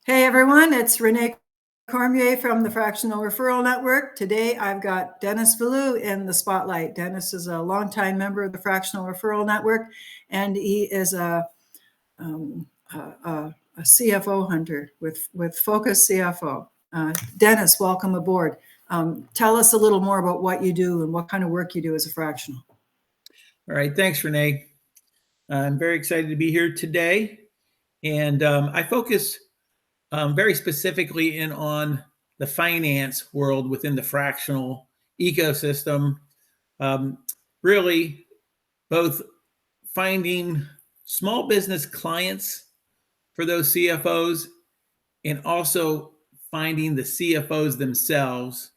Hey everyone, it's Renee Cormier from the Fractional Referral Network. Today I've got Dennis Viellieu in the spotlight. Dennis is a longtime member of the Fractional Referral Network, and he is a CFO hunter with Focus CFO. Dennis, welcome aboard. Tell us a little more about what you do and what kind of work you do as a fractional. All right, thanks, Renee. I'm very excited to be here today, and I focus very specifically in on the finance world within the fractional ecosystem. Really, both finding small business clients for those CFOs and also finding the CFOs themselves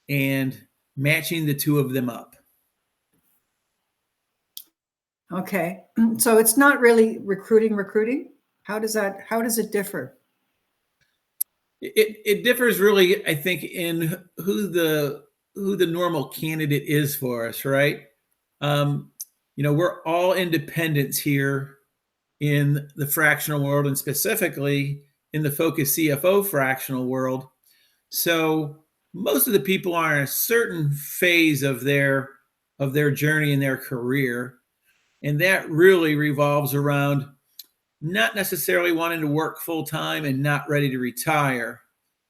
and matching the two of them up. Okay, so it's not really recruiting. How does it differ? It differs really, I think, in who the normal candidate is for us, right? We're all independents here in the fractional world, and specifically in the Focus CFO fractional world. So most of the people are in a certain phase of their journey in their career, and that really revolves around not necessarily wanting to work full time and not ready to retire.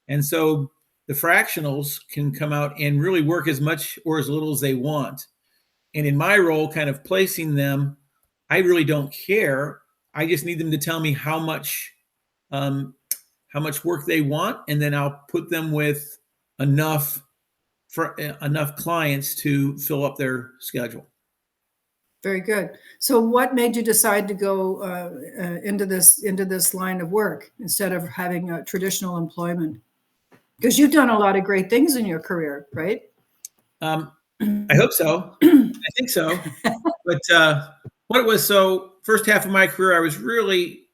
And so the fractionals can come out and really work as much or as little as they want. And in my role, kind of placing them, I really don't care. I just need them to tell me how much work they want, and then I'll put them with enough clients to fill up their schedule. Very good. So what made you decide to go into this line of work instead of having a traditional employment? Because you've done a lot of great things in your career, right? I hope so. I think so. But what it was, so first half of my career, I was really,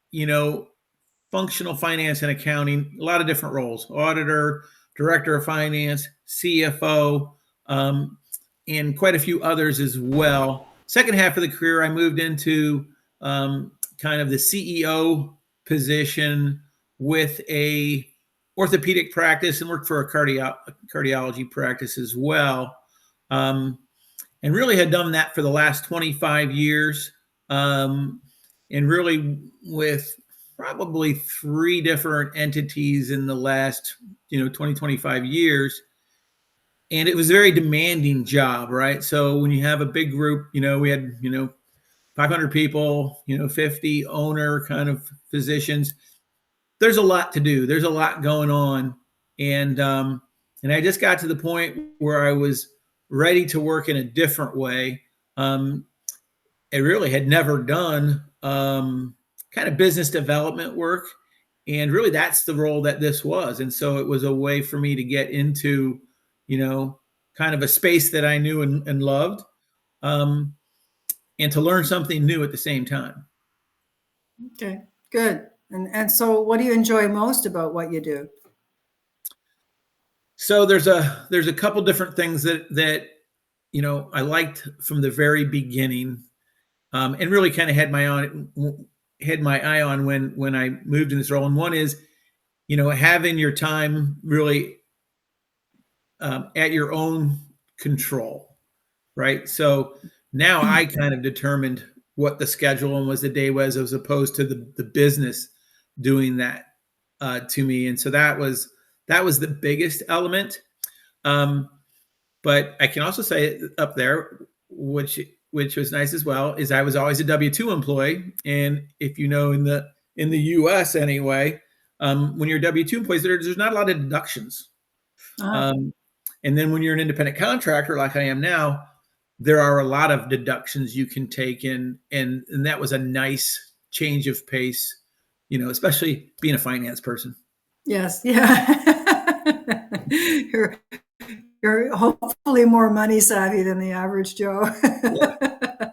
functional finance and accounting, a lot of different roles: auditor, director of finance, CFO, and quite a few others as well. Second half of the career, I moved into kind of the CEO position with a orthopedic practice and worked for a cardiology practice as well. And really had done that for the last 25 years. And really with probably 3 different entities in the last, 20, 25 years. And it was a very demanding job, right? So when you have a big group, we had, 500 people, 50 owner kind of physicians. There's a lot to do. There's a lot going on. And I just got to the point where I was ready to work in a different way. I really had never done kind of business development work. And really that's the role that this was. And so it was a way for me to get into, kind of a space that I knew and loved, and to learn something new at the same time. Okay, good. And so what do you enjoy most about what you do? So there's a couple different things that I liked from the very beginning, and really kind of had my eye on when I moved in this role. And one is, having your time really at your own control, right? So now I kind of determined what the schedule and was the day was, as opposed to the business doing that to me. And so that was the biggest element. But I can also say up there, which was nice as well, is I was always a W-2 employee. And if in the US anyway, when you're a W-2 employee, there's not a lot of deductions. Uh-huh. And then when you're an independent contractor like I am now, there are a lot of deductions you can take in, and that was a nice change of pace, especially being a finance person. Yes, yeah. You're hopefully more money savvy than the average Joe. Yeah.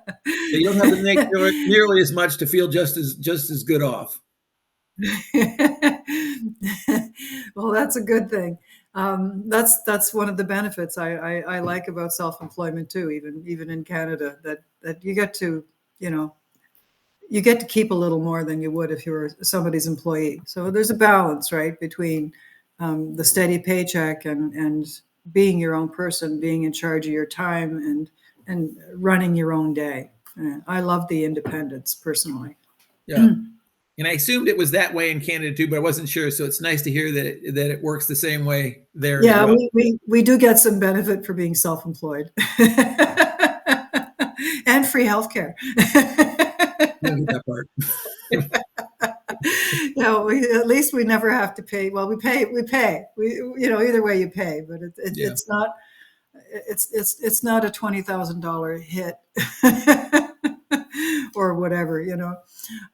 You don't have to make nearly as much to feel just as good off. Well, that's a good thing. That's one of the benefits I like about self-employment too, even in Canada, that you get to, you get to keep a little more than you would if you were somebody's employee. So there's a balance, right, between the steady paycheck and being your own person, being in charge of your time and running your own day. I love the independence personally. Yeah. And I assumed it was that way in Canada too, but I wasn't sure. So it's nice to hear that it works the same way there as Yeah, well. we do get some benefit for being self-employed and free healthcare. That part. No, at least we never have to pay. Well, we pay. Either way you pay, but Yeah. it's not a $20,000 hit or whatever. I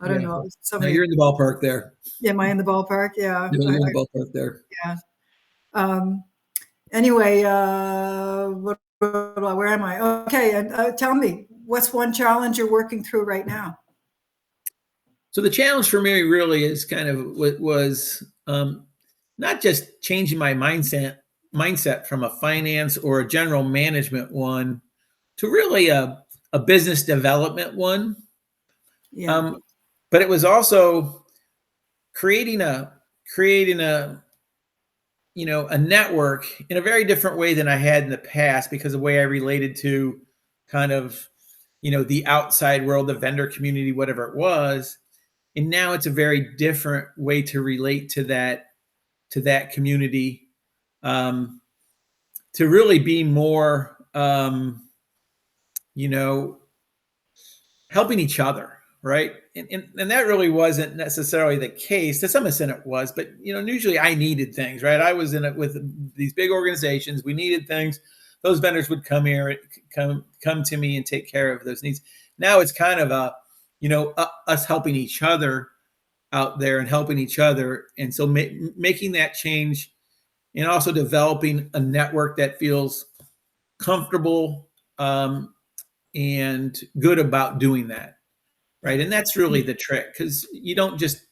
don't know. No, Somebody, you're in the ballpark there. am I in the ballpark? Yeah. You're in the ballpark there. Yeah. Anyway, where am I? Okay, and tell me, what's one challenge you're working through right now? So the challenge for me really is kind of what was not just changing my mindset from a finance or a general management one to really a business development one. Yeah. But it was also creating a a network in a very different way than I had in the past because of the way I related to kind of the outside world, the vendor community, whatever it was. And now it's a very different way to relate to that community, to really be more helping each other, right? And that really wasn't necessarily the case. To some extent it was, but usually I needed things, right? I was in it with these big organizations. We needed things. Those vendors would come to me and take care of those needs. Now it's kind of us helping each other out there and helping each other. And so making that change and also developing a network that feels comfortable and good about doing that. Right. And that's really the trick, because you don't just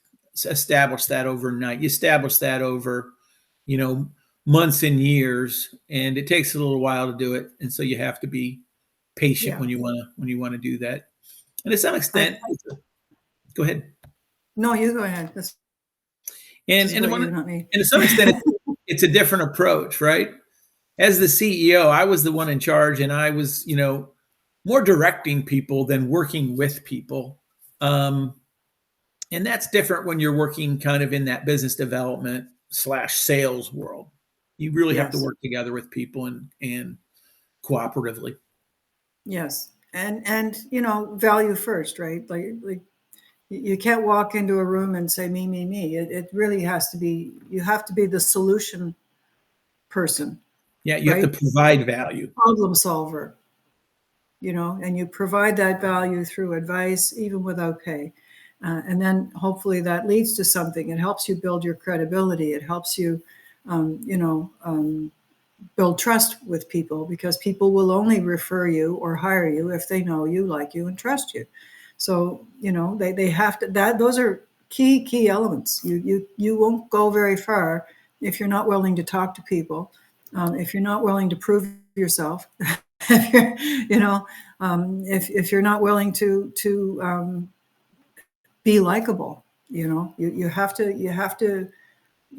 establish that overnight. You establish that over, months and years, and it takes a little while to do it. And so you have to be patient when you want to do that. And to some extent, go ahead. No, you go ahead. And to some extent, it's a different approach, right? As the CEO, I was the one in charge, and I was, more directing people than working with people. And that's different when you're working kind of in that business development / sales world. You really have to work together with people and cooperatively. Yes. And value first, right? Like you can't walk into a room and say me, me, me. It really has to be, you have to be the solution person. Yeah, you have to provide value. Problem solver. And you provide that value through advice, even without pay. And then hopefully that leads to something. It helps you build your credibility. It helps you, build trust with people, because people will only refer you or hire you if they know you, like you, and trust you. So, they have to, those are key elements. You won't go very far if you're not willing to talk to people, if you're not willing to prove yourself. If you're, if you're not willing to be likable, you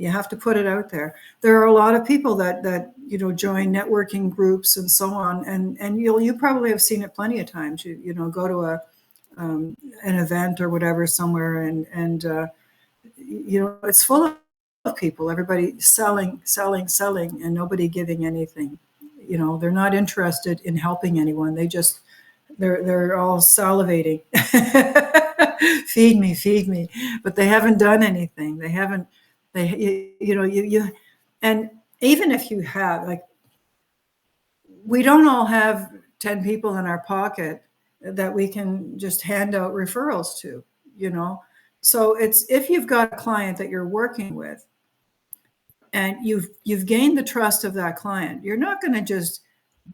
have to put it out there. There are a lot of people that join networking groups and so on, and you probably have seen it plenty of times. You go to an event or whatever somewhere, and it's full of people. Everybody selling, and nobody giving anything. They're not interested in helping anyone. They're all salivating. Feed me, but they haven't done anything. And even if you have, like, we don't all have 10 people in our pocket that we can just hand out referrals to, So it's, if you've got a client that you're working with, and you've gained the trust of that client, you're not going to just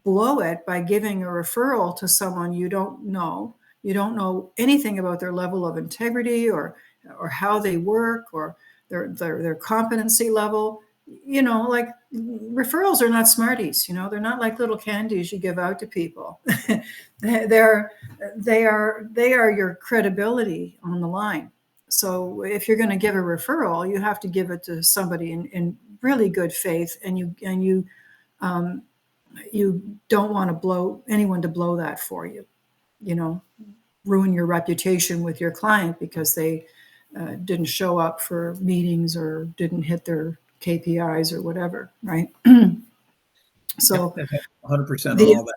blow it by giving a referral to someone you don't know. You don't know anything about their level of integrity or how they work or their competency level. like referrals are not Smarties, they're not like little candies you give out to people. they're they are your credibility on the line. So if you're going to give a referral, you have to give it to somebody in really good faith, and you don't want to blow anyone to blow that for you, ruin your reputation with your client because they didn't show up for meetings or didn't hit their KPIs or whatever, right? So 100% on the all that.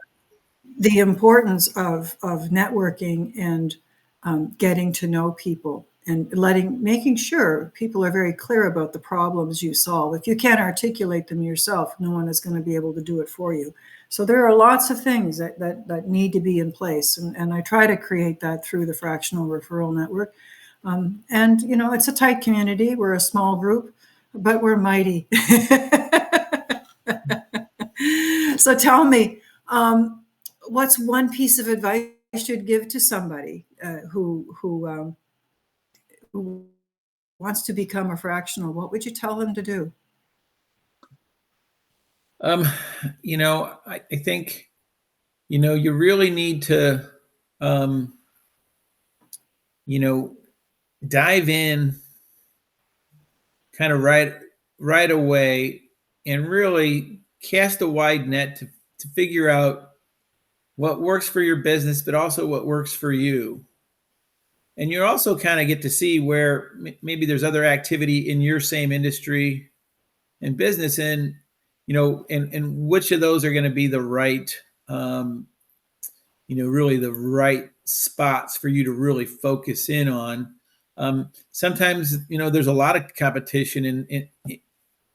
the importance of networking and getting to know people and making sure people are very clear about the problems you solve. If you can't articulate them yourself, no one is going to be able to do it for you. So there are lots of things that need to be in place, and I try to create that through the Fractional Referral Network. And it's a tight community. We're a small group, but we're mighty. So tell me, what's one piece of advice you'd give to somebody who wants to become a fractional? What would you tell them to do? I think, you really need to, dive in kind of right away and really cast a wide net to figure out what works for your business, but also what works for you. And you also kind of get to see where maybe there's other activity in your same industry and business, and and which of those are going to be the right, really the right spots for you to really focus in on. Sometimes there's a lot of competition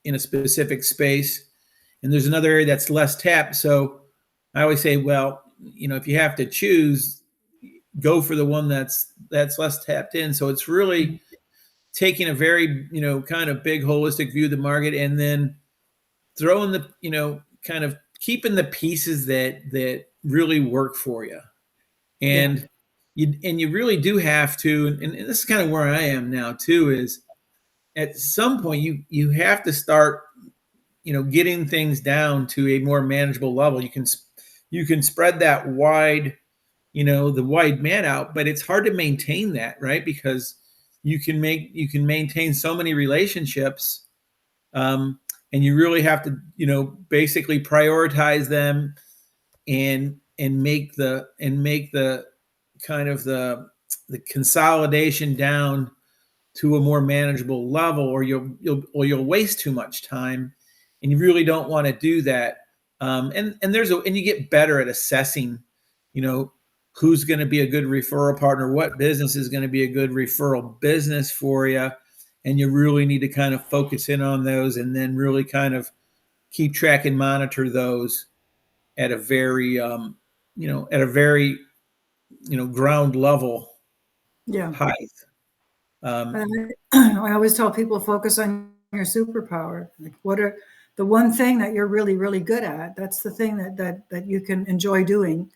in a specific space, and there's another area that's less tapped. So I always say, well, if you have to choose, go for the one that's less tapped in. So it's really taking a very kind of big holistic view of the market, and then throwing the kind of keeping the pieces that really work for you. And you really do have to, and this is kind of where I am now too, is at some point you have to start getting things down to a more manageable level. You can spread that wide, the wide mat out, but it's hard to maintain that, right? Because you can maintain so many relationships, and you really have to basically prioritize them and make the kind of the consolidation down to a more manageable level, or you'll waste too much time, and you really don't want to do that. And you get better at assessing, who's going to be a good referral partner, what business is going to be a good referral business for you, and you really need to kind of focus in on those, and then really kind of keep track and monitor those at a very ground level height. I always tell people, focus on your superpower. Like, what are the one thing that you're really, really good at? That's the thing that you can enjoy doing,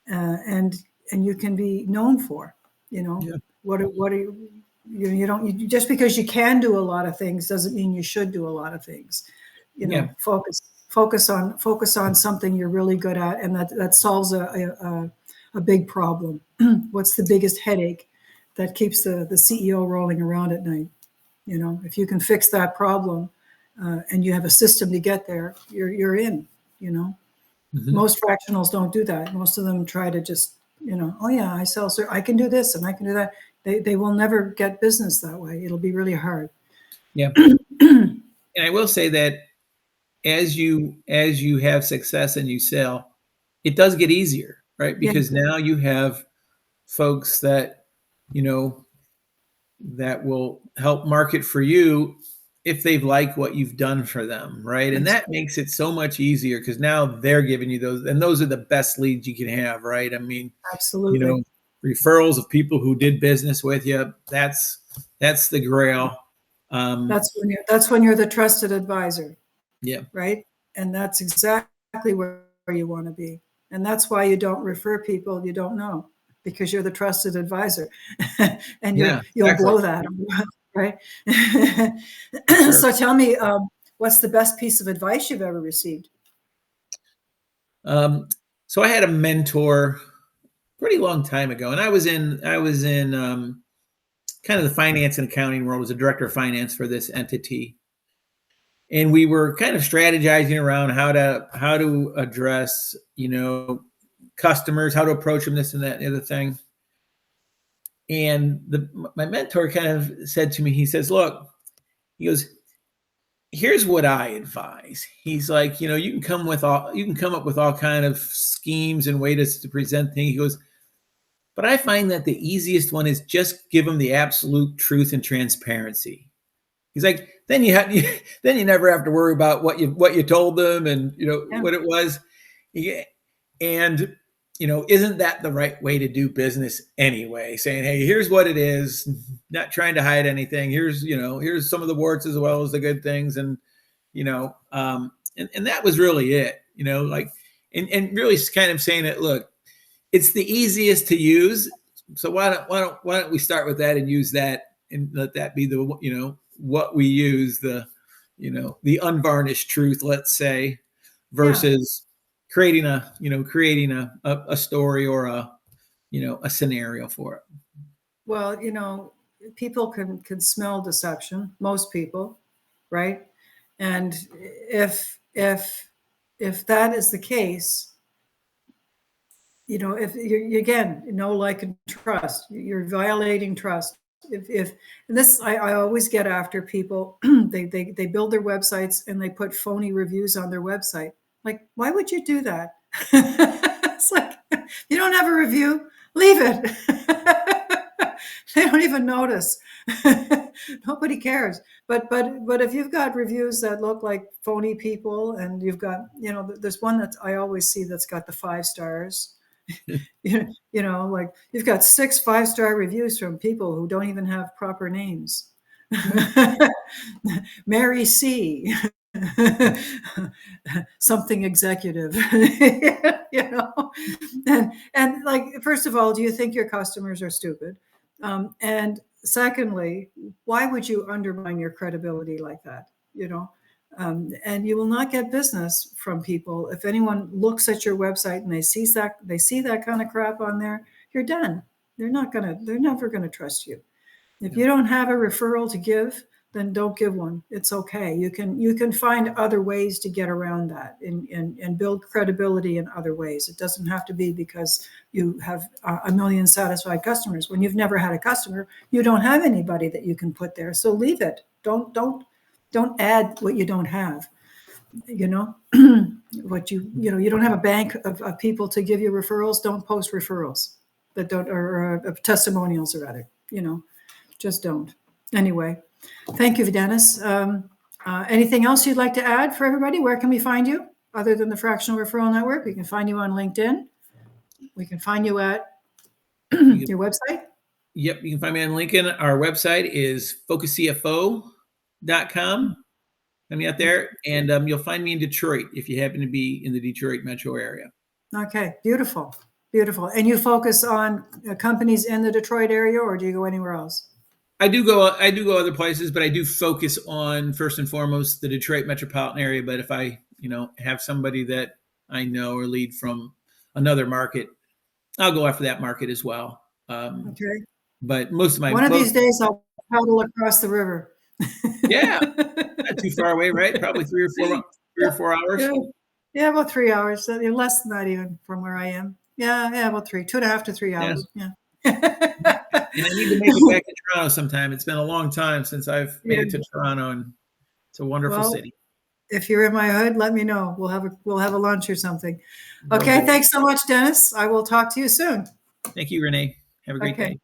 and you can be known for. What are you don't just because you can do a lot of things doesn't mean you should do a lot of things. Focus on something you're really good at, and that solves a big problem. What's the biggest headache that keeps the CEO rolling around at night? If you can fix that problem, and you have a system to get there, you're in. Mm-hmm. Most fractionals don't do that. Most of them try to just, oh yeah, I sell, sir, I can do this and I can do that. They will never get business that way. It'll be really hard. Yeah. And I will say that as you have success and you sell, it does get easier, right? Because now you have folks that that will help market for you if they've liked what you've done for them, right? And that makes it so much easier, because now they're giving you those, and those are the best leads you can have, right? I mean, absolutely. Referrals of people who did business with you, that's the grail. That's when you're the trusted advisor. Yeah. Right. And that's exactly where you want to be. And that's why you don't refer people you don't know, because you're the trusted advisor, and you'll blow that, right? Sure. So tell me, What's the best piece of advice you've ever received? So I had a mentor pretty long time ago, and I was in kind of the finance and accounting world. I was a director of finance for this entity, and we were kind of strategizing around how to address, customers, how to approach them, this and that and the other thing. And my mentor kind of said to me, he says, "Look," he goes, "here's what I advise." He's like, you can come up with all kind of schemes and ways to present things. He goes, "But I find that the easiest one is just give them the absolute truth and transparency." He's like, then you never have to worry about what you told them and what it was. And isn't that the right way to do business anyway? Saying, hey, here's what it is, not trying to hide anything. Here's some of the warts as well as the good things, and and that was really it. And really kind of saying that, look, it's the easiest to use, so why don't we start with that and use that and let that be the what we use, the unvarnished truth, let's say, versus creating a story or a scenario for it. Well, people can smell deception, most people, right? And if that is the case, if you again, like, and trust, you're violating trust. If and this, I always get after people. they build their websites and they put phony reviews on their website. Like, why would you do that? It's like, you don't have a review, leave it. They don't even notice. Nobody cares. But if you've got reviews that look like phony people, and you've got, there's one that I always see that's got the 5 stars. Like, you've got 6 5-star reviews from people who don't even have proper names. Mary C. Something executive. And like, first of all, do you think your customers are stupid? And secondly, why would you undermine your credibility like that? And you will not get business from people. If anyone looks at your website and they see that kind of crap on there, you're done. They're never gonna trust you. If you don't have a referral to give, then don't give one. It's okay. You can find other ways to get around that and build credibility in other ways. It doesn't have to be because you have a million satisfied customers. When you've never had a customer, you don't have anybody that you can put there. So leave it. Don't add what you don't have. What you don't have a bank of people to give you referrals. Don't post referrals that don't, or testimonials, or rather, just don't. Anyway, thank you, Dennis. Anything else you'd like to add for everybody? Where can we find you other than the Fractional Referral Network? We can find you on LinkedIn. We can find you at your website. Yep, you can find me on LinkedIn. Our website is focuscfo.com. Find me out there, and you'll find me in Detroit if you happen to be in the Detroit metro area. Okay, beautiful. And you focus on companies in the Detroit area, or do you go anywhere else? I do go other places, but I do focus on, first and foremost, the Detroit metropolitan area. But if I, have somebody that I know or lead from another market, I'll go after that market as well. Okay. But most of one of these days I'll paddle across the river. Yeah, not too far away, right? Probably 3 or 4 hours. Yeah, about 3 hours. Less than that even from where I am. Yeah, about 2.5 to 3 hours. Yeah. And I need to make it back to Toronto sometime. It's been a long time since I've made it to Toronto, and it's a wonderful city. If you're in my hood, let me know. We'll have a lunch or something. Okay, thanks so much, Dennis. I will talk to you soon. Thank you, Renee. Have a great day.